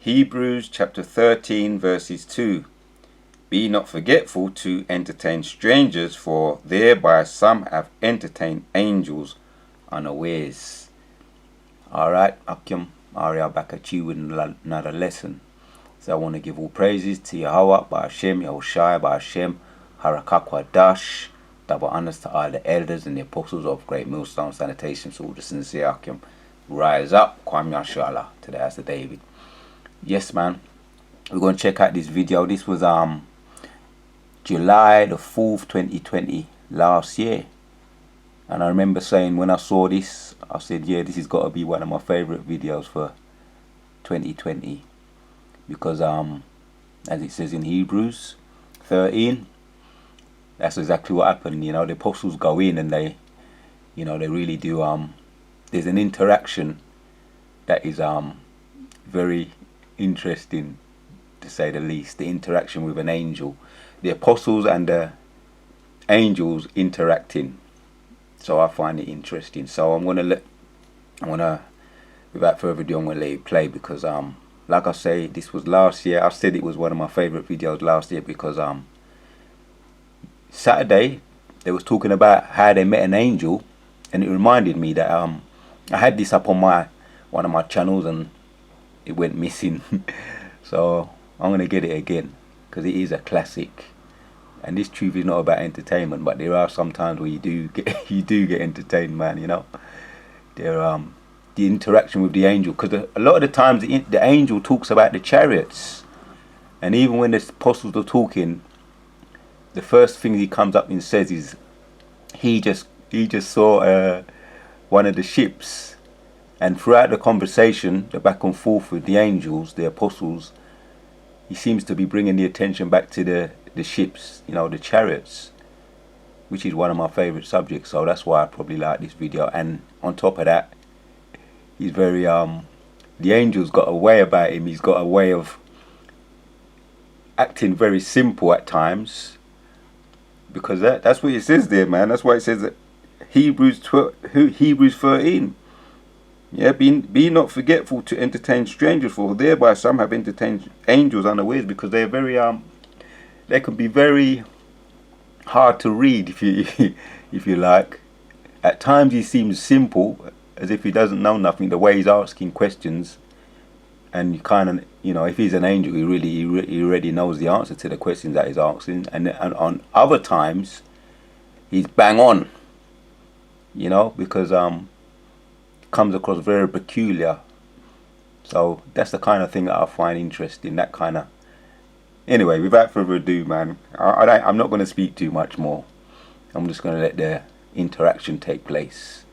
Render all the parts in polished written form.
Hebrews chapter 13 verses 2. Be not forgetful to entertain strangers, for thereby some have entertained angels unawares. Alright, Akim, Aria back at you with another lesson. So I want to give all praises to Yahweh, Ba'ashem, Yahushai, Ba'ashem, Harakakwa Dash, double honors to all the elders and the apostles of Great Millstone Sanitation. So all the sincere Akim, rise up, Kwam Yashala, to the house of David. Yes, man, we're going to check out this video. This was July the 4th, 2020, last year. And I remember saying when I saw this, I said, yeah, this has got to be one of my favorite videos for 2020. Because as it says in Hebrews 13, that's exactly what happened. You know, the apostles go in and they, you know, they really do, there's an interaction that is very interesting, to say the least. The interaction with an angel, the apostles and the angels interacting. So I find it interesting. So without further ado, I'm gonna let it play, because like I say, this was last year. I said it was one of my favorite videos last year because Saturday they was talking about how they met an angel, and it reminded me that I had this up on one of my channels and it went missing. So I'm gonna get it again because it is a classic. And this truth is not about entertainment, but there are some times where you do get entertained, man. You know, there the interaction with the angel, because a lot of the times the angel talks about the chariots, and even when the apostles are talking, the first thing he comes up and says is he just saw one of the ships. And throughout the conversation, the back and forth with the angels, the apostles, he seems to be bringing the attention back to the ships, you know, the chariots, which is one of my favorite subjects. So that's why I probably like this video. And on top of that, he's very the angel's got a way about him. He's got a way of acting very simple at times, because that's what it says there, man. That's why it says that Hebrews 13. Yeah, be not forgetful to entertain strangers, for thereby some have entertained angels unawares. Because they're very they can be very hard to read if you like. At times he seems simple, as if he doesn't know nothing, the way he's asking questions, and you kind of, you know, if he's an angel, he already knows the answer to the questions that he's asking. And on other times he's bang on, you know, because comes across very peculiar. So that's the kind of thing that I find interesting, that kind of. Anyway, without further ado, man, I'm not going to speak too much more. I'm just going to let the interaction take place.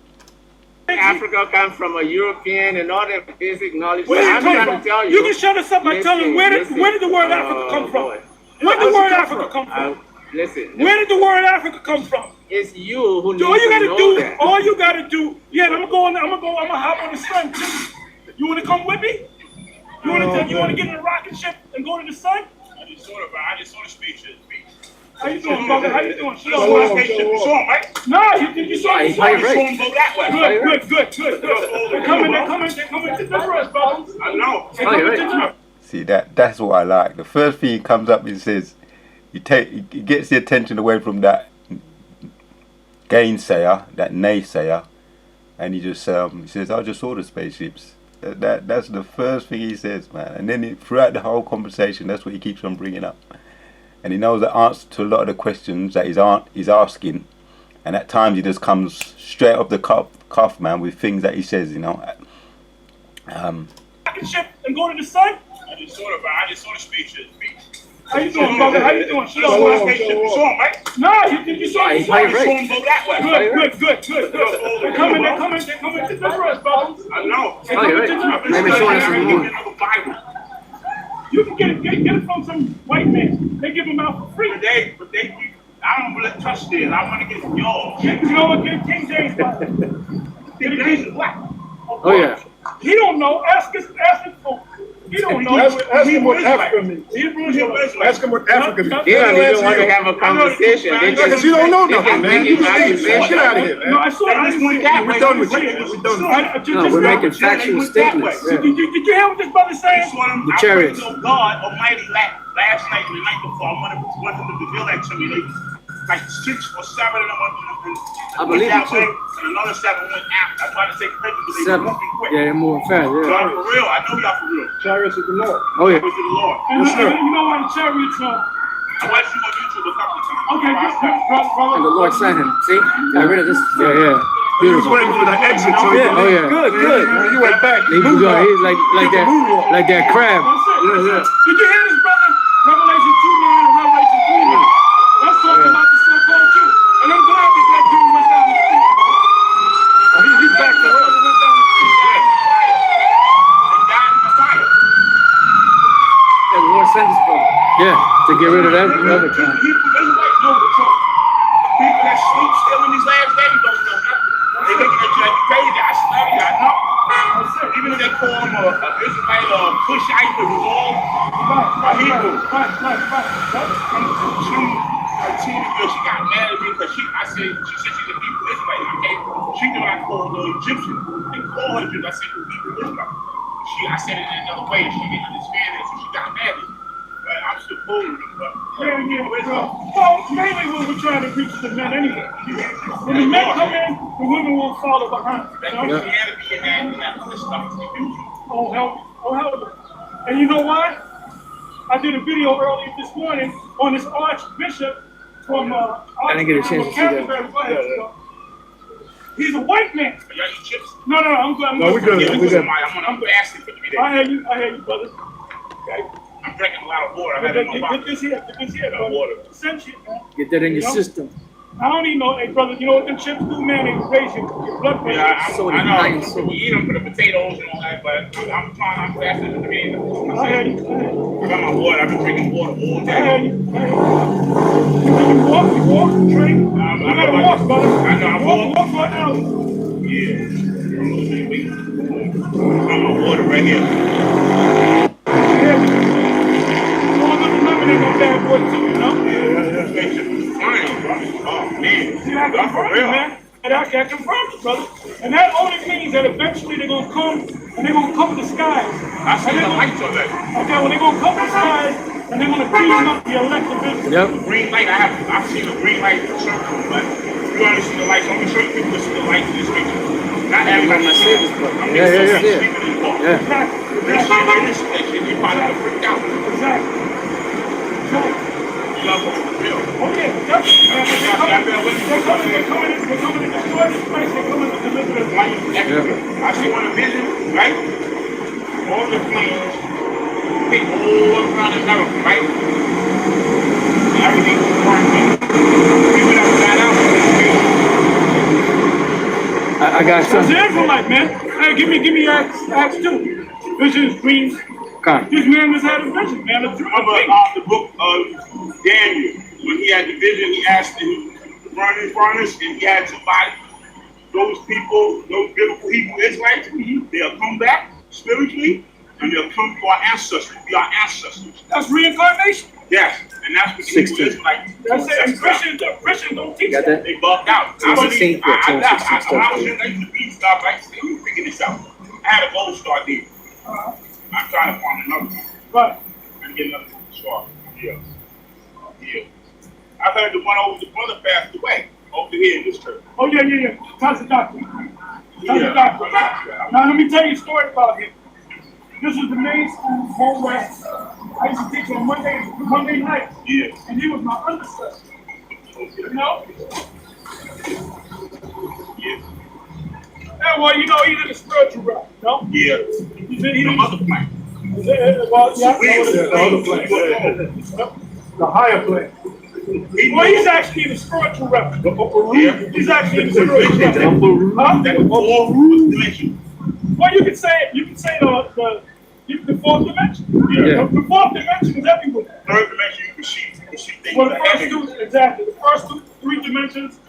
Africa comes from a European and all that basic knowledge. Where did it come from? You can shut us up by telling me where did the word Africa come from? Where did the word Africa come from? Listen. Where did the word Africa come from? It's you who needs to know that. All you gotta do, yeah, I'm gonna hop on the sun too. You wanna come with me? You wanna get in a rocket ship and go to the sun? I just saw the spaceship. How you doing, brother? How you doing? You saw the spaceship, you saw him, right? No, you saw him. You saw him go that way. Good. They're coming to the rest, brother. I know. See, that's what I like. The first thing he comes up and says, he gets the attention away from that gainsayer, that naysayer, and he just he says, I just saw the spaceships. That's the first thing he says, man. And then throughout the whole conversation, that's what he keeps on bringing up. And he knows the answer to a lot of the questions that he's asking. And at times he just comes straight off the cuff, man, with things that he says, you know. Ship and go to the sun? I just saw the spaceship. How you doing, brother? How you doing? You saw the spaceship, you saw him, right? No, you saw him. You saw him go that way. Good. They're coming to the rest, brother. I know. Maybe showing us some moon. You can get it from some white man. They give them out for free. But they, I don't really trust this. I want to get some yours. You know what? Get King James Bible. King James is black. Oh yeah. He don't know. Ask him for. He don't know. Ask him what Hebrew Africa Israelite. means. Hebrew Hebrew Israelite. Israelite. Ask him what Africa means. They don't even want to answer have a conversation. They you. Because you don't know nothing, man. You just get out of here, No, man. I saw it. I just went We're that way. done with you. We're done with you. No, we're making factual statements. Did you hear what this brother I saying? saw them. The I chariots. prayed to God Almighty last night and the night before. I wanted them to reveal that to me. They, like 6 or 7 of them went I believe that it, way, too. and another 7 went after. I tried to take credit because they were 7. moving quick. Yeah, they're moving fast. Y'all Yeah. for real. I know y'all for real. Chariots of the Lord. Oh yeah. Praise to the Lord. And Yes, sir. you know why the chariots are? I watched you on YouTube a couple of times. Okay, brother. And the Lord sent him. See, got rid of this. Yeah, yeah. He was Beautiful. waiting for the exit. So Yeah. Oh yeah. Good, good. You went back. He was going. He's like that crab. That's it. Yeah, yeah. Did you hear this, brother? Revelation 2:9 and Revelation 3:9. That's talking about the so-called Jew. And I'm glad that that Jew went down the street. He's back to Brother earth. went down the street. They died in the fire. Yeah, the Lord sent his brother. Yeah, to get rid of that other Hebrew kind. Israelites know the truth. People that sleep still in these last days don't know nothing. They looking at you like you crazy. I study, I know. Even if they call him a Israelite or a Cushite, it was all Hebrew. Some teenage girl, she got mad at me because she said she's a Hebrew Israelite. She knew I called her Egyptian. I didn't call her Egyptian. I said Hebrew Israelite. I said it in another way. She didn't understand it, so she got mad at me. But I'm still fooling her. Well, mainly what we're trying to reach the men anyway. When the men come in, the women will follow behind. That You know? Christianity and that other stuff is confusing. Oh, hell. And you know why? I did a video earlier this morning on this archbishop from I didn't get a chance to see that. Canterbury. He's a white man. Are y'all eat chips? No, I'm good. No, we good. Yeah, We good. I'm asking for 3 days. I hear you, brother. Okay. I'm drinking a lot of water. I had it in my Get this here, Got brother. water. Essentially, man. Get that in your You know? system. I don't even know, hey, brother, you know what them chips do, man? They raise your blood pressure. Yeah, Sodium, I iron, know. sodium. We eat them for the potatoes and all that, but I'm fasting for 3 days. I hear you. I got my water. I've been drinking water all I hear day. you. You walk, drink. I You gotta walk, brother. I know, I Walk for an hour. Yeah. I'm a little bit weak. I got my water right here. I hear you. All the lemonade on bad boy too, you know? Fine, bro. Oh, man. See, that That's for confirms, real. man. And that confirms, brother. And that only means that eventually they're gonna come and they're gonna cover the skies. I see the lights on that. Okay, well they're gonna cover the skies and they're gonna team up the elected business. Yep. Green light, I've seen a green light circle, but you only see the lights. Only certain people see the lights in this picture. Not everybody my see service, it. brother. I mean, Yeah, so yeah, some yeah. people in the car. Yeah. Exactly. They're seeing this section, they probably have freaked out. Exactly. You love them for real. Oh yeah, definitely. They're coming to destroy this place. They're coming to deliver us. I see one vision, right? All the planes hit all around America, right? Everything was burning. People that got out I got That's the some. Israelite, man. Hey, give me Acts 2. Visions, dreams. Come. This man just had a vision, man. A dream. the book of Daniel. When he had the vision, he asked him to run in furnace, and he had somebody. Those people, those biblical Hebrew Israelites, they'll come back spiritually, and they'll come to our ancestors, be our ancestors. That's reincarnation. Yes, and that's what 16. Hebrew Israelites. That's it. And Christians don't teach Got that. that? They bugged out. I believe, 16, I left. 16, I was in the beat stop. I said, let me figure this out. I had a gold star there. I'm trying to find another one. Right. And get another star. Yeah. I heard the one over the brother passed away over here in this church. Oh, yeah. That's the doctor. Now, let me tell you a story about him. This was the main school, Home West. I used to teach on Monday night. Yeah. And he was my understudy. You know? Yeah. Yeah, well, you know, he's in the spiritual realm, you know? Yeah. He's in The other planet. well, yeah. The other plane. The higher plane. Well, he's actually in the spiritual realm. The upper room. Yeah. He's actually in the spiritual The realm. upper room. Huh? That the fourth dimension. Well, you can say the fourth dimension. Yeah. The fourth dimension is everywhere. Third dimension, you can see things Well, the that first happen. two, exactly. The first three dimensions,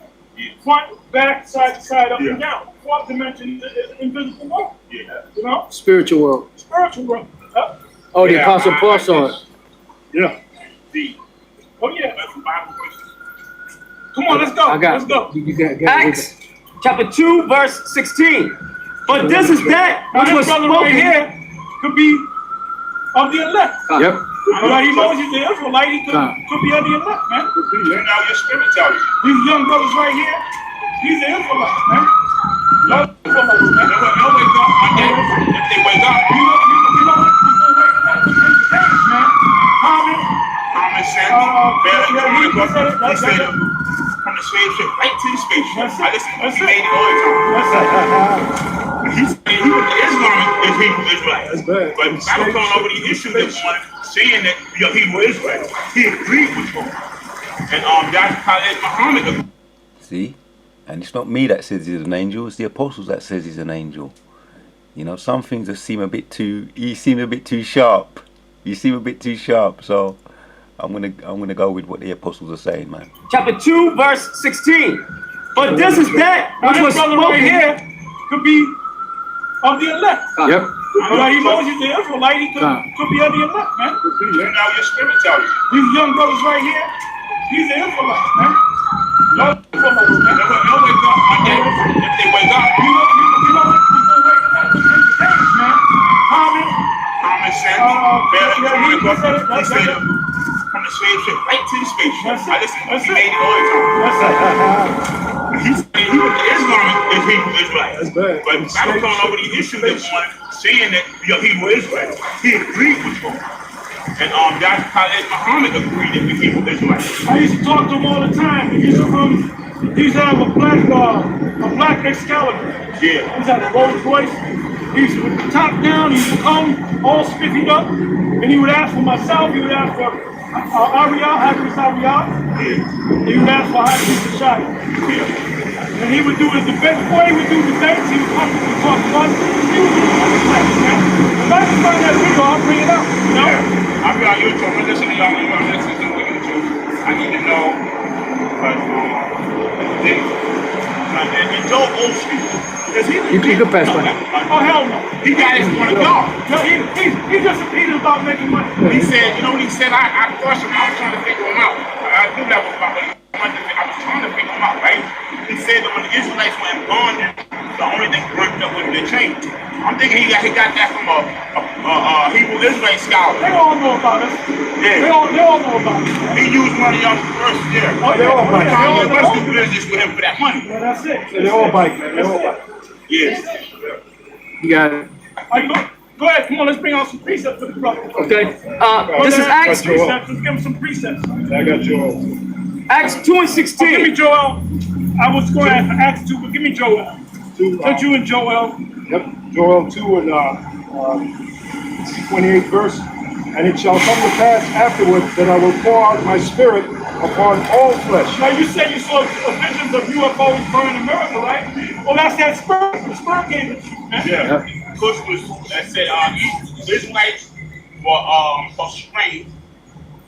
front, back, side to side, up Yeah. and down. Fourth dimension is invisible world. Yeah. You know? Spiritual world. Spiritual world. Oh, the Yeah, Apostle I- Paul I saw it. just- Yeah. The Oh, yeah. that's the Bible verse. Come on, let's go. I got. Let's go. You got Acts chapter 2, verse 16. But this is that Now, which was this brother right spoken. here could be of the elect. Yep. All right, he knows he's the Israelite. He could be of the elect, man. You know your spirit tells you. These young brothers right here, he's the Israelite, man. Young Israelites, They man. will wake up one day. If they wake up, You know what's going to wake up in the tanks, man. Common. common sense, yeah, better he said it. he That's said it. from the slave ship right to the spaceship. That's it. I listen, That's he it. made it all the time. That's it. He said he was the Islamic is Hebrew Israelite. That's bad. But I was going over the issue that one saying that you're Hebrew Israelite. He agreed with you. And that's how Muhammad agreed. See? And it's not me that says he's an angel, it's the apostles that says he's an angel. You know, some things just seem a bit too, you seem a bit too sharp. You seem a bit too sharp, so I'm gonna go with what the apostles are saying, man. Chapter 2, verse 16. But this is that Now, which was this brother right spoken. here could be of the elect. Yep. All right, he knows he's the Israelite. He could be of the elect, man. You know your spirit tells you. These young brothers right here, he's the Israelite, man. Young Israelites, They man. will wake up one day. If they wake up, You know what's going to wake up in the tanks, man. Common. common sense, better yeah, he said it. he That's said it. from the slave ship right to the spaceship. That's it. I listen, That's he it. made it all the time. That's it. He said he was the Islamic is Hebrew Israelite. That's bad. But I was going over the issue that one saying that you're Hebrew Israelite. He agreed with you. And that's how Muhammad agreed that we're Hebrew Israelites. I used to talk to him all the time. He used to have a black Excalibur. Yeah. He used to have a Rolls Royce. He used to put the top down. He used to come all spiffied up, and he would ask for myself. He would ask for Ariel, Hafiz Ariel. Yeah. He would ask for Hafiz Rashad. Yeah. And he would do his debate. Before he would do debates, he would come to talk to us. He would do the class, man. If I can find that video, I'll bring it up. You know? Yeah. I'll be on YouTube. I'm listening to y'all. I'm listening to YouTube. I need to know. But, and Joel Osteen, is he? You could pass by. Oh, hell no. He got his one to go. No, he just he's about making money. He said, you know what he said? I questioned him. I was trying to figure him out. I knew that was about what he wanted. I was trying to figure him out, right? He said that when the Israelites were in bondage, the only thing burnt up was the chain. I'm thinking he got that from a Hebrew Israelite scholar. They all know about us. Yeah. They all know about us. He used one of y'all's verses there. Oh, They all bike. Kanye West do business with him for that money. Yeah, that's it. They all bike, man. They all bike. Yes. You got it. All right, go ahead. Come on, let's bring out some precepts for the brother. Okay. This is Acts Precepts. Let's give him some precepts. I got Joel. Acts 2 and Oh, give me 16. Joel. I was going to ask 2, but give me Joel. Since you and Joel. Yep, Joel 2 and 28th verse. And it shall come to pass afterward that I will pour out my spirit upon all flesh. Now you said you saw visions of UFOs burning America, right? Well, that's that spirit. The spirit gave it to you, man. Yeah. Kush was that said Israelites were strange,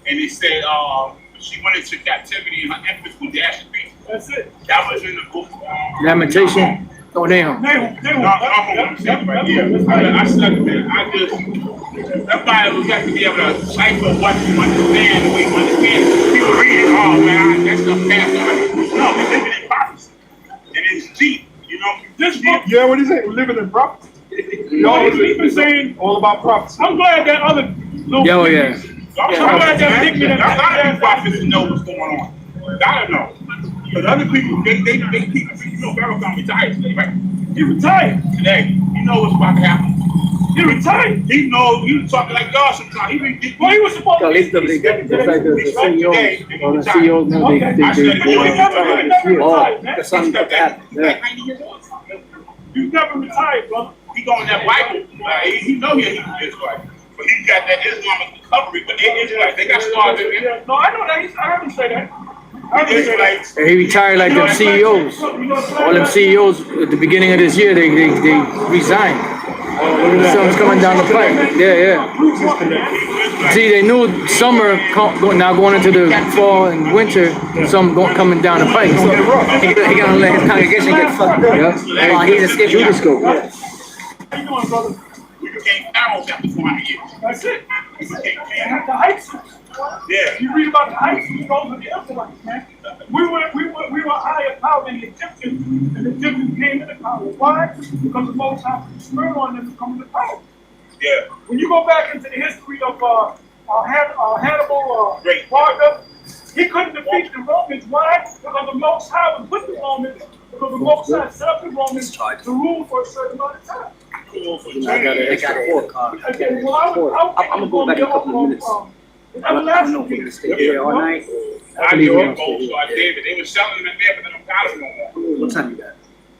and they said she went into captivity and her infants were dashed to pieces. That's it. That was in the book. Lamentation. Oh, damn. They No, I'm what I'm saying right here. I stuck with it. I just everybody was got to be able to cipher what you understand, the way you understand. People read it, oh man, that's the past. No, we living in prophecy, and it's deep. You know, This book, Yeah, what is it? We're living in prophecy. no, he's been saying, All about prophecy. I'm glad that other little Yeah, oh, yeah. I'm glad that big man- Y'all gotta be prophets to know what's going on. Gotta know. Because other people, they people, you know, Farrakhan retired today, right? He retired. Today, you know what's about to happen. He retired. He knows, he was talking like God sometimes. He been Well, he was supposed to be It's like the CEOs, or the CEOs now, Okay. they But you ain't never Oh, retired, man. that's something like that. He's like Yeah. 90 years old. You never retired, brother. He going that Bible. He know he Israelite. But he got that Islamic recovery. But they Israelites, they got stars in there. Yeah, no, I know that. I heard him say that. I heard him say that. Israelites. He retired like them CEOs. All them CEOs at the beginning of this year, they resigned. Something's coming down the pipe. Yeah. See, they knew summer now going into the fall and winter, something coming down the pipe. He gonna let his congregation get fucked up. Yeah. While he's escaping. Judas go. How you doing, brother? We became pharaohs after 400 years. That's it. He became And king. the heights. Yeah. You read about the heights, those are the Israelites, man. We were higher power than the Egyptians, and the Egyptians came into power. Why? Because the Most High put the spirit on them to come into power. Yeah. When you go back into the history of Hannibal, Great. Barca, he couldn't defeat the Romans. Why? Because the Most High was with the Romans. Because the Most High set up the Romans to rule for a certain amount of time. Cool for I got an extra 4 car. Again, well, I'm gonna go back in a couple of minutes. I don't know if we're gonna stay here all night. I do it, so I did it. They were selling them in there, but they don't got them no more. What time you got?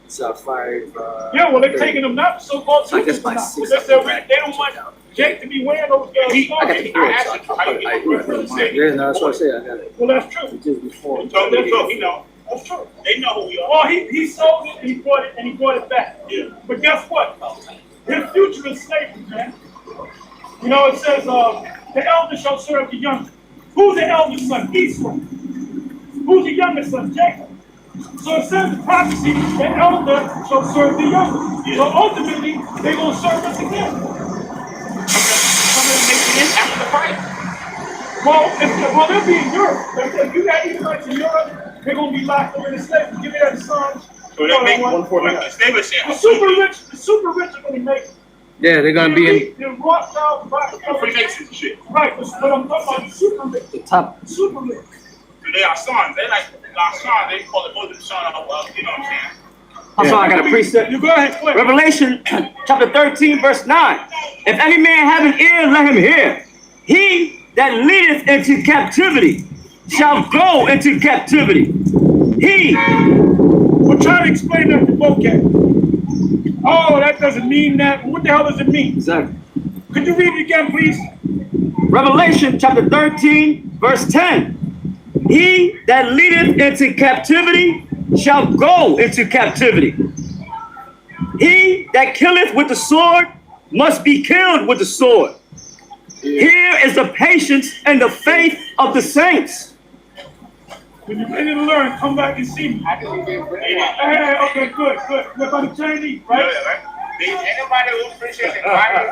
It's 5. Yeah, well, they're taking them not so-called I guess super by now. 6 They said they don't want Jake to be wearing those I got the stones. clearance, so I'll put it. Yeah, no, that's what I said. I got it. Well, that's true. Just before. So, look, you know, That's true. they know who we are. Well, he sold it and he brought it back. Yeah. But guess what? His future is slavery, man. You know, it says, the elder shall serve the younger. Who's the eldest son? Esau. Who's the youngest son? Jacob. So it says the prophecy, the elder shall serve the younger. So ultimately, they're going to serve us again. Some of them make it in after the fight. Well, they'll be in Europe. If you got Edomites in Europe, they're going to be locked up in the slavery. Give me that sons. So they make one for the slavery saying, The super rich are going to make it. Yeah, they're gonna be in The Rothschild, Freemasons and shit. right, but I'm talking about the super rich. the top. Super rich. So they are sons. They like our sons. They call it Muslim son of, you know what I'm saying? I'm sorry, I got a precept. You go ahead, quick. Revelation chapter 13, verse 9. If any man have an ear, let him hear. He that leadeth into captivity shall go into captivity. He. We're trying to explain that to vocab. Oh, that doesn't mean that. What the hell does it mean? Exactly. Could you read it again, please? Revelation chapter 13, verse 10. He that leadeth into captivity shall go into captivity. He that killeth with the sword must be killed with the sword. Here is the patience and the faith of the saints. When you're ready to learn, come back and see me. Hey, okay, good. We're going to Chinese, right? Anybody who appreciates the Bible,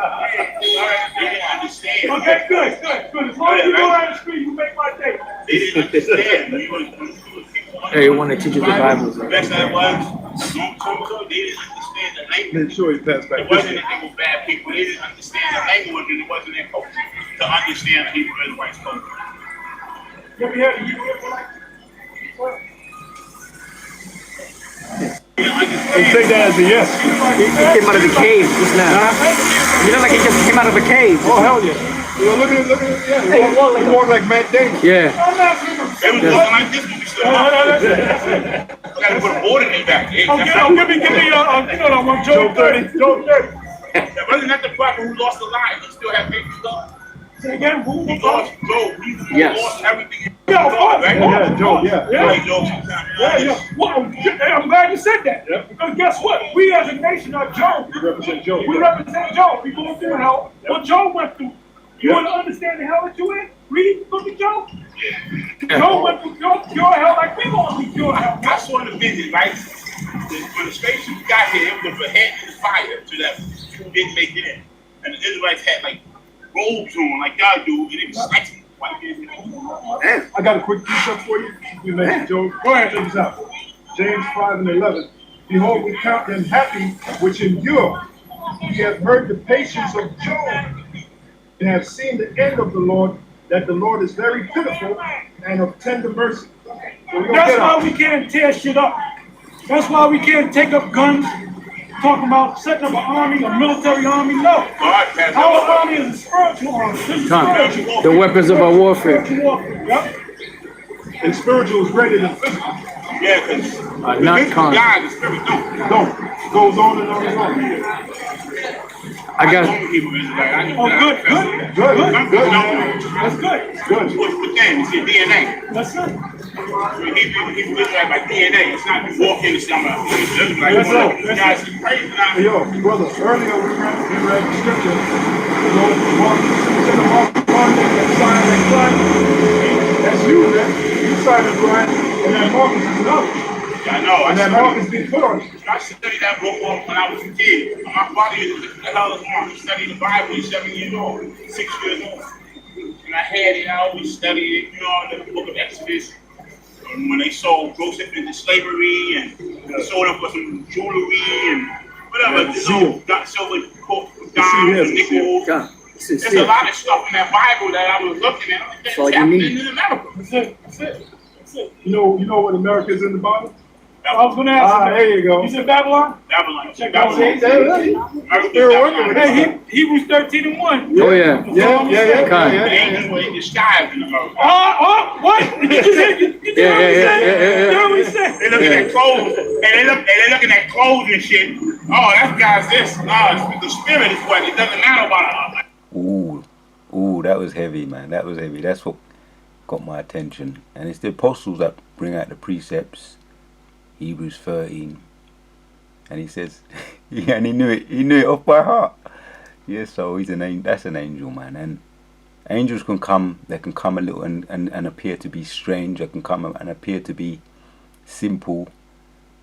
they didn't understand. Okay, good. As long as you go down the street, you make my day. They didn't understand. We were Hey, you want to teach you the Bible? The best that was, they didn't understand the language. Sure, he passed back. It wasn't that they were bad people. They didn't understand the language, and it wasn't their culture to understand the Hebrew Israelites culture. You ever heard of Hebrew Israelites? Take that as a yes. He came out of the cave just now. You know, like he just came out of a cave. Oh, hell yeah. Look at it, yeah. He walk like Matt Damon. Yeah. I'm not gonna They was looking like this when we stood up. We gotta put a board in their back. give me, you know, I'm Joe 30. Wasn't that the prophet who lost the lion? He still had faith in God. Say again, who? He lost Job. He Yes. lost everything. Yeah, of course. Right? Yeah, Joe, yeah. Yeah. He lost sometimes. Yeah. Well, I'm glad you said that. Yep. Because guess what? We as a nation are Job. You represent Joe. We represent Job. We going through hell. What Job went through. You want to understand the hell that you in? Read the book of Job. Job went through pure hell like we going through pure hell. I saw the vision, right? When the spaceship got here, it was a head in the fire to that didn't make it in. And the Israelites had like robes on, like y'all do, and it was slicing. I got a quick precept for you. You mentioned Job. Go ahead, check this out. James 5:11. Behold, we count them happy which endure. Ye have heard the patience of Job, and have seen the end of the Lord, that the Lord is very pitiful and of tender mercy. So we don't That's get why out. we can't tear shit up. That's why we can't take up guns, talking about setting up an army, a military army. No. God passed Our over. army is a spiritual army. This is Tom, spiritual. the weapons of our warfare Spiritual warfare. Yep. And spiritual is greater than physical. Yeah, because are not carnal. God, the spirit don't. Don't. Goes on and on and on. I got Hebrew Israelite. I knew Oh, that. good. Good. That's good. Good. What's the thing? It's your DNA. That's it. Hebrew Israelite by DNA. It's not you walk in the summer. It's like, That's right. guys, you crazy now. Hey, yo, brother, earlier we read the scripture. You know, Mark, said the Mark, that sign that Christ. That's you, man. You signed it, Brian. And then Marcus is another. I know. And that mark is victorious. I studied that book when I was a kid. My father used to the hell is wrong. He studied the Bible. He's 7 years old, 6 years old. And I had it. I always studied it. You know, in the book of Exodus. And when they sold Joseph into slavery and sold him for some jewelry and whatever, got silver, dimes, and nickels. God, this is There's a it. lot of stuff in that Bible that I was looking at. That's all you happening need. in America. That's it. That's it. That's it. You know what America is in the Bible? I was going to ask you. There you go. You said Babylon? Babylon. Check Babylon. out. America They're was working with Babylon. Hey, Hebrews 13:1. Oh yeah. The angels were in disguise in America. What? You said, you Yeah, yeah, yeah, yeah, You know what he said? They looking at clothes, and they looking at clothes and shit. Oh, that guy's this. No, the spirit is what. It doesn't matter about it. Ooh, that was heavy, man. That was heavy. That's what got my attention. And it's the apostles that bring out the precepts. Hebrews 13. And he says, yeah, and he knew it off by heart. Yeah, so that's an angel, man. And angels can come, they can come a little and appear to be strange. They can come and appear to be simple.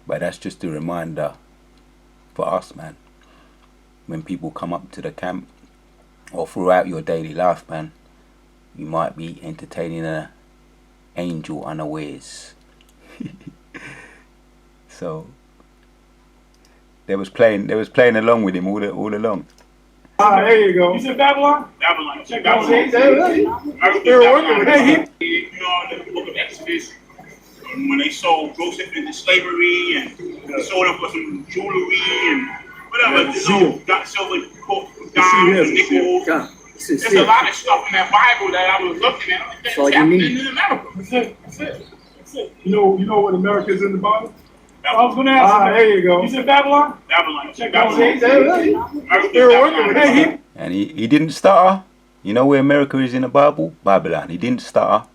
But that's just a reminder for us, man. When people come up to the camp or throughout your daily life, man, you might be entertaining an angel unawares. So they was playing along with him all along. There you go. You said Babylon? Babylon. Check out. They're working with it. You know, in the book of Exodus, when they sold Joseph into slavery and sold him for some jewelry and whatever, got silver, dimes, and nickels. God, this is There's a it. lot of stuff in that Bible that I was looking at. That's all That's you happening need. in America. That's it. That's it. That's it. You know what America is in the Bible? I was going to ask you. There you go. You said Babylon? Babylon. Check out. They're working with it. And he didn't stutter. You know where America is in the Bible? Babylon. He didn't stutter.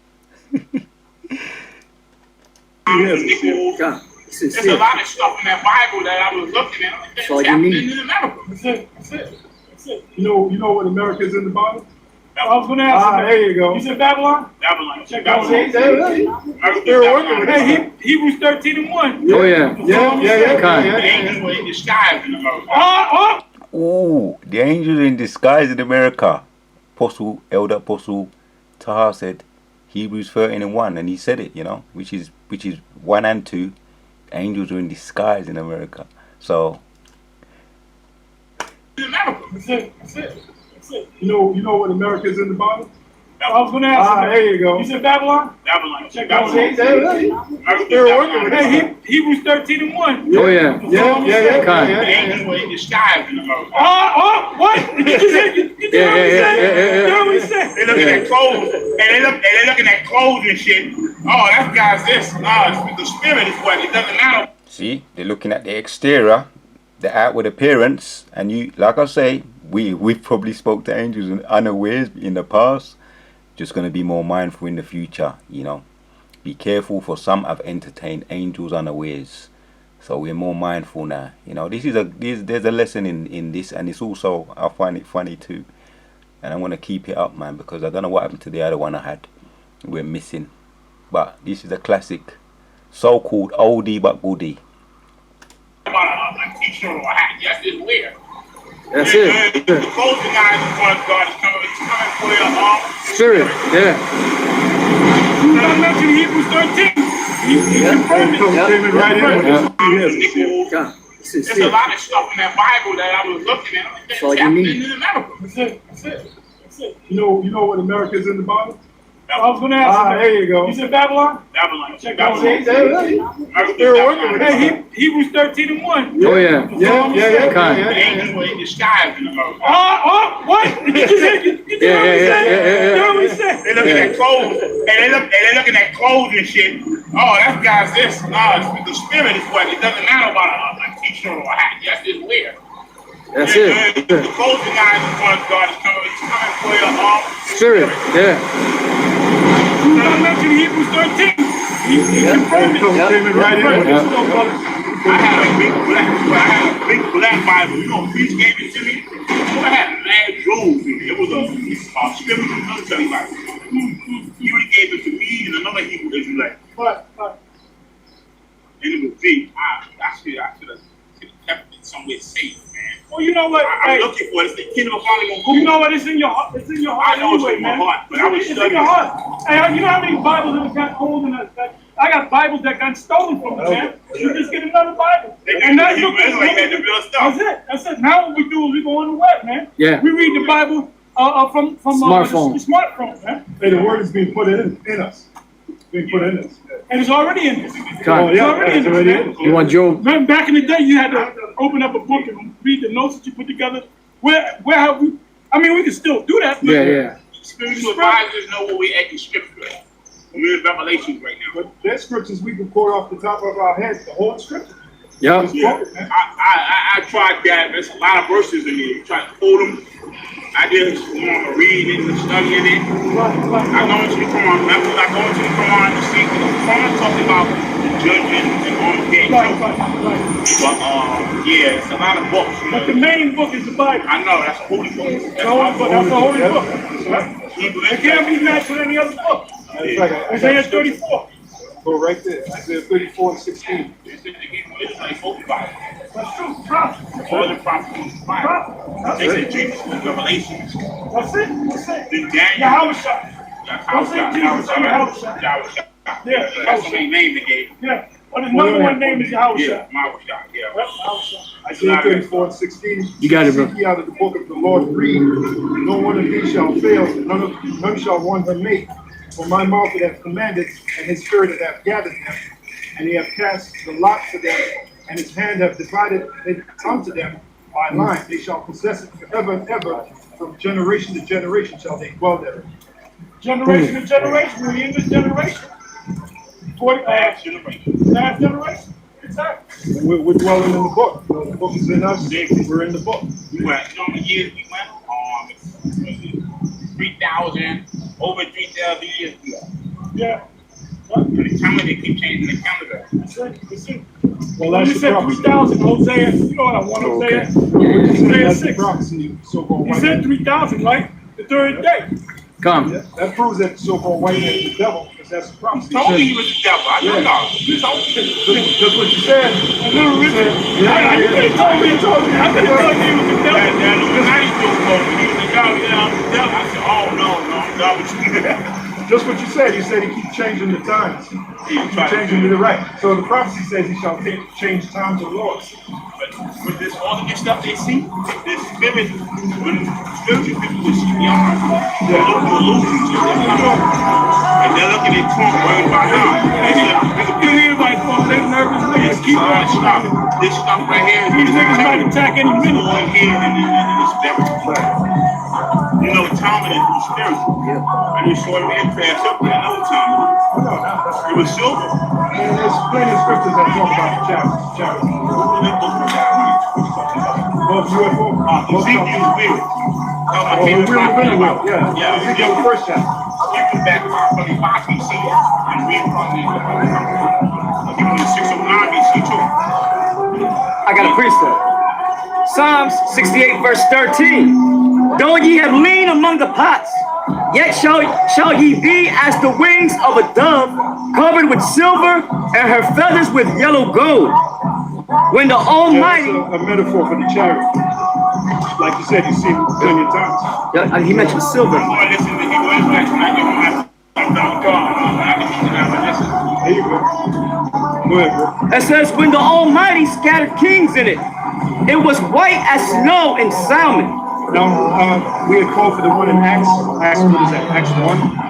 Nickels. God, this is There's a it. lot of stuff in that Bible that I was looking at. That's all That's you happening need. in America. That's it. That's it. That's it. You know what America is in the Bible? I was going to ask you. There you go. You said Babylon? Babylon. Check out. They're working with it. Hebrews 13:1. Oh yeah. God. The angels were in disguise in America. Ooh, the angels in disguise in America. Elder Apostle Taha said Hebrews 13:1, and he said it, you know, which is 1 and 2. Angels are in disguise in America. So In America. That's it. That's it. That's it. You know what America is in the Bible? I was going to ask you. There you go. You said Babylon? Babylon. Check out. They're working with it. Hebrews 13:1. Oh yeah. God. The angels were in disguise in America. What? You said, you know what he said? You know what he said? They looking at clothes, and they looking at clothes and shit. Oh, that guy's this. No, the spirit is what. It doesn't matter. see, they're looking at the exterior, the outward appearance, and you, like I say, we've probably spoke to angels unawares in the past. Just going to be more mindful in the future, you know. Be careful, for some have entertained angels unawares. So we're more mindful now. You know, there's a lesson in this, and it's also, I find it funny too. And I want to keep it up, man, because I don't know what happened to the other one I had. We're missing. But this is a classic, so-called oldie but goodie. About a t-shirt or a hat. That's just weird. That's it. The clothing guys is what God is coming for your Spirit. Yeah. I mentioned Hebrews 13. He confirmed it. Came in right in. nickels. God, this is There's a it. lot of stuff in that Bible that I was looking at. That's all That's you happening need. in America. That's it. That's it. That's it. You know what America is in the Bible? I was going to ask you. There you go. You said Babylon? Babylon. Check out. They're working with it. Hebrews 13:1. Oh yeah. God. The angels were in disguise in America. What? You said, you know what he said? You know what he said? They looking at clothes, and they looking at clothes and shit. Oh, that guy's this. No, the spirit is what. It doesn't matter about a t-shirt or a hat. That's just weird. That's it. The clothing guys is what God is coming for your Spirit. Yeah. I mentioned Hebrews 13. He confirmed it. Came in right in. I had a big black Bible. You know, priest gave it to me. I had mad jewels in it. It was a spiritual military Bible. He gave it to me and another Hebrew Israelite. But And it was should have kept it somewhere safe, man. Well, you know what? I'm looking for it. It's the kingdom of God ain't gonna You know what? It's in your heart. It's in your heart. I know it's anyway, in my man. heart, but I was It's in studying. your heart. Hey, you know how many Bibles that got holes in us? I got Bibles that got stolen from me, man. You just get another Bible. And now you had the real stuff. That's it. Now what we do is we go on the web, man. Yeah. We read the Bible from Smartphone. the smartphone, man. Hey, the word is being put in us. It's being put in us. And it's already in this. Con. It's already in this, man. You want Joe? Remember back in the day, you had to open up a book and read the notes that you put together. Where have we? I mean, we can still do that. But Yeah. Spiritual advisors know where we're at in scripture. We're in Revelations right now. But there's scriptures we can quote off the top of our heads, the whole scripture. Yep. Yeah, I tried that. There's a lot of verses in there. You try to quote them. I just want to read it and study it. I go into the Quran. I go into the Quran to see the Quran talking about the judgment and Armageddon. But yeah, it's a lot of books. You know? But the main book is the Bible. I know that's a holy book. That's the holy book. Hebrew It can't be matched with any other book. Isaiah 34. Go right there. Isaiah 34 and 16. It's like both Bible. That's true. Prophet. All the prophets in the Bible. They say Jesus was Revelations. That's it. That's it. Then Daniel. Yahushua. Don't say Jesus, say Yahushua. Yahushua. Yeah, That's the main name they gave. Yeah. But his number one name is Yahushua. Yeah, Yahushua. Yeah. Yahushua. Isaiah 34 and 16. You got it, bro. Seek ye out of the book of the Lord, read. No one of these shall fail, none shall want her mate. For my mouth it hath commanded, and his spirit it hath gathered them. And he hath cast the lot for them, and his hand hath divided it unto them by line. They shall possess it forever and ever. From generation to generation shall they dwell there. Generation to generation. We in this generation. 40 Last generation. last generation. Exactly. And we're dwelling in the book. You know, the book is in us. We're in the book. We went, you know how many years we went? 3,000, over 3,000 years ago. Yeah. And the calendar, they keep changing the calendar. That's it. That's it. Well, When that's you the said prophecy. 3,000, Hosea, you know what I want, Hosea? Hosea That's the 6. prophecy, so-called He white said man. 3,000, right? The third day. Come. That proves that the so-called white man is the devil, because that's the prophecy. Told me he was the devil. I know y'all. You told me. That's what you said. A little Richard. You could have told me. I could have told you he was the devil. That Illuminati dude told me he was the devil. Yeah, I'm the devil. I said, oh, no, I'm double. Just what you said. You said he keeps changing the times. He keeps changing to the right. So the prophecy says he shall change times and laws. But with this, all the good stuff they see, this spirit, when spiritual people will see beyond, they're looking at illusions, and they're looking at talk worried about God. You hear like, oh, they nervous niggas. Keep on stuff. This stuff right here is These niggas might attack any minute. going here in the spirit. You know, Talmud is the spirit. And you saw the man pass up there, another Talmud. It was silver. And there's plenty of scriptures that talk about the chapter. Both UFO. Ezekiel's weird. Oh, we were really well. Yeah. Ezekiel the first chapter. You can back from the bottom BC and read from the 609 BC too. I got a precept. Psalms 68 verse 13. Though ye have lean among the pots, yet shall ye be as the wings of a dove, covered with silver, and her feathers with yellow gold. When the Almighty, That's a metaphor for the chariot. Like you said, you see it plenty of times. yeah, he mentioned silver. Boy, listen to Hebrew Israelites when I get on my God. There you go. Go ahead, bro. It says, when the Almighty scattered kings in it, it was white as snow and salmon. Now, we had called for the one in Acts. Acts, what is that? Acts 1?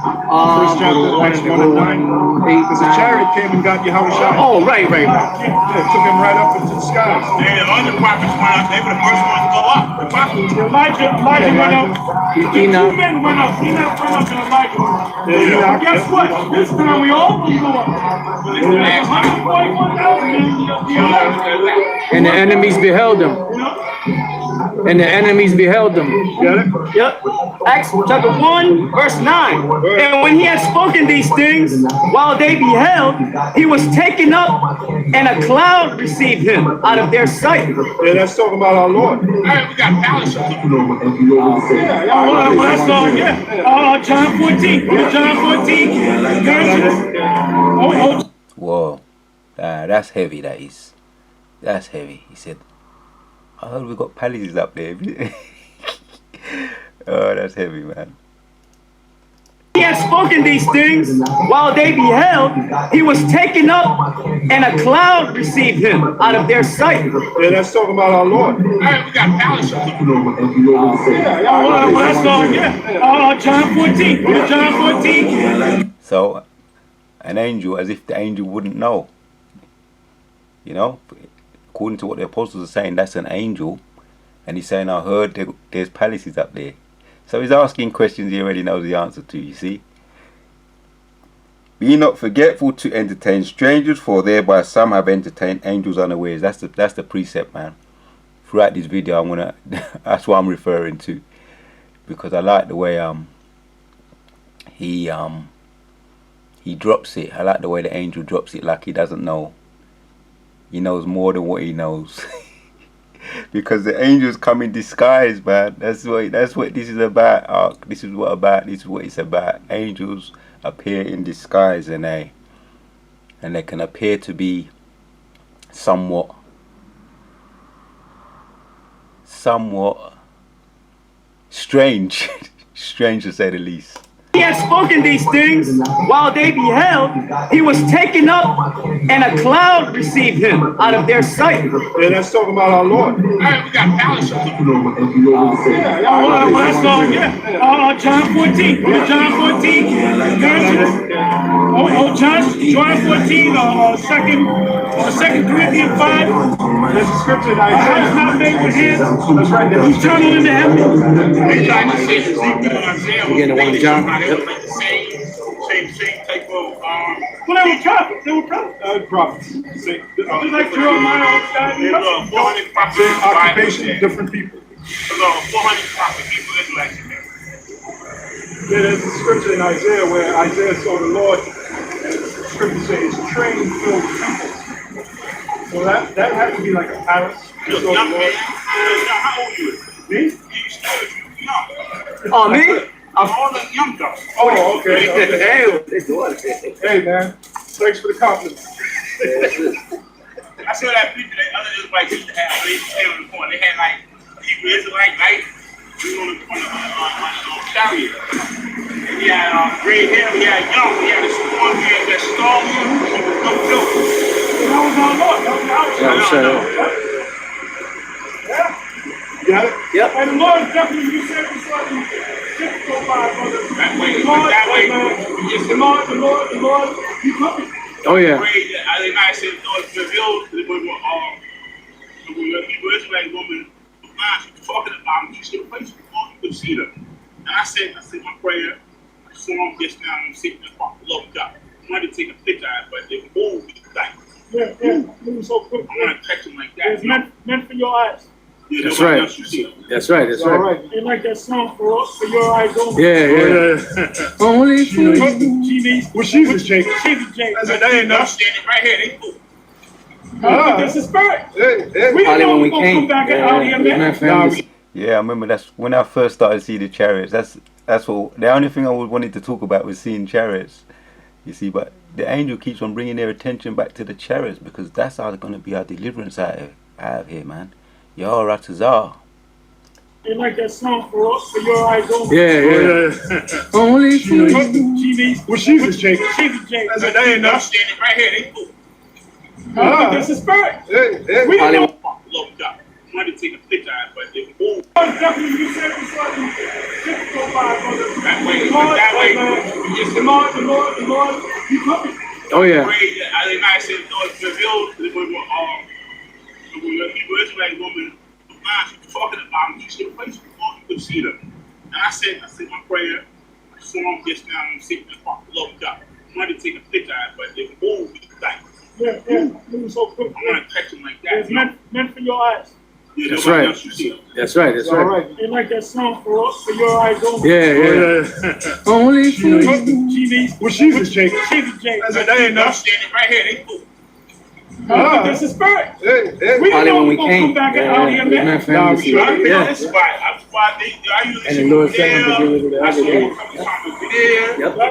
First chapter, Acts 1 and 9. Because the chariot came and got Yahushua. Oh, right. Yeah, it took him right up into the skies. And the other prophets went up, they were the first ones to go up. The prophets. Elijah went up. The two Enoch. men went up. Enoch went up and Elijah went up. Yeah, Enoch, Guess yeah. what? This time we all will go up. 141,000 men. And the enemies beheld him. And the enemies beheld him. Got it? Yep. Acts chapter 1, verse 9. And when he had spoken these things, while they beheld, he was taken up, and a cloud received him out of their sight. Yeah, that's talking about our Lord. Hey, we got palace up there. Well, that's all, yeah. John 14. Go to John 14. Whoa. That's heavy, that is. That's heavy. He said, I heard we got palaces up there. Oh, that's heavy, man. He had spoken these things while they beheld. He was taken up, and a cloud received him out of their sight. Yeah, that's talking about our Lord. All right, we got palaces. John 14. Go to John 14. So, an angel, as if the angel wouldn't know. You know, according to what the apostles are saying, that's an angel. And he's saying, I heard there's palaces up there. So he's asking questions he already knows the answer to, you see. Be not forgetful to entertain strangers, for thereby some have entertained angels unawares. That's the precept, man. Throughout this video, I'm gonna that's what I'm referring to. Because I like the way he drops it. I like the way the angel drops it, like he doesn't know. He knows more than what he knows. Because the angels come in disguise, man. That's what this is about. This is what it's about. Angels appear in disguise, and they can appear to be somewhat strange. Strange to say the least. He had spoken these things while they beheld. He was taken up, and a cloud received him out of their sight. Yeah, that's talking about our Lord. All right, we got palaces. John 14. Go to John 14. John 14, 2 Corinthians 5. There's a scripture in Eyes Isaiah. not made with hands. That's right there. Who's turning into heaven? They trying to say Ezekiel and Isaiah was Again, the one in John. like the same type of Well, they were prophets. They were prophets. Prophets. Just like Jeremiah. There's 400 prophets. Same occupation, different people. There's 400 prophet people Israelites in there. Yeah, there's a scripture in Isaiah where Isaiah saw the Lord, and the scripture says his train filled the temple. So that had to be like a palace. You're a young man. How old are you? Me? You still young. Oh, me? I'm all the young though. Oh, okay. Hey, Hey, man. Thanks for the compliment. I saw that picture that other Israelites used to have. They used to stay on the corner. They had like Hebrew Israelite, right? We were on the corner on chariot. And he had gray hair. He had young. He had a strong hair. That strong hair. He was no joke. That was our Lord. That was our Yeah, I'm sure. You got it? Yep. And the Lord definitely, you said this wasn't typical by brother. That way, The Lord, that way. the Lord, you coming. Oh yeah. Prayed that I did not say the Lord revealed the Hebrew Israelite woman she was talking about him. She said, place before you could see them. And I said my prayer. I saw him just now and I'm sitting in the park. Love God. I wanted to take a picture of it, but they moved like Yeah, moving so quick. I want to catch him like that. It's meant for your eyes. Yeah, That's nobody right. else should see him. That's right. That's All right. right. They like that song for your eyes only. Yeah. Only for you. Well, she's a Jacob. Jesus, James. That ain't I'm enough. standing right here. They cool. That's the spirit. Hey, hey. We didn't Probably know when we we were going to come came. back out here, man. Man, family. Yeah, I remember that's when I first started to see the chariots. That's what the only thing I wanted to talk about was seeing chariots. You see, but the angel keeps on bringing their attention back to the chariots because that's how going to be our deliverance out of here, man. Yaharatazar. They like that song for your eyes only. Yeah. Only for you. Well, she's a Jacob. Jesus, James. That ain't I'm enough. standing right here. They cool. That's the spirit. Hey, hey. We didn't know. Love God. I wanted to take a picture of it, but they moved. Definitely, you said this wasn't typical by brother. That way, The Lord, that way. the Lord, you coming. Oh yeah. Prayed that I did not say the Lord revealed the Hebrew Israelite woman. She was talking about him. She said, place before you could see them. And I said my prayer. I saw him just now and I'm sitting in the park. Love God. I wanted to take a picture of it, but they moved like Yeah, moving so quick. I want to catch him like that. It's meant for your eyes. Yeah, That's nobody right. else should see him. That's right. That's All right. right. They like that song for your eyes only. Yeah. Only for you. Well, she's a Jacob. Jesus, James. That ain't I'm enough. standing right here. They cool. That's the spirit. Hey, hey. We didn't Probably know when we we were going to come came. back out here, man. Man, family. I been on Yeah. this spot. I usually And see the Lord them said him to there. give it to the I other saw day. him a couple times over there. Yep.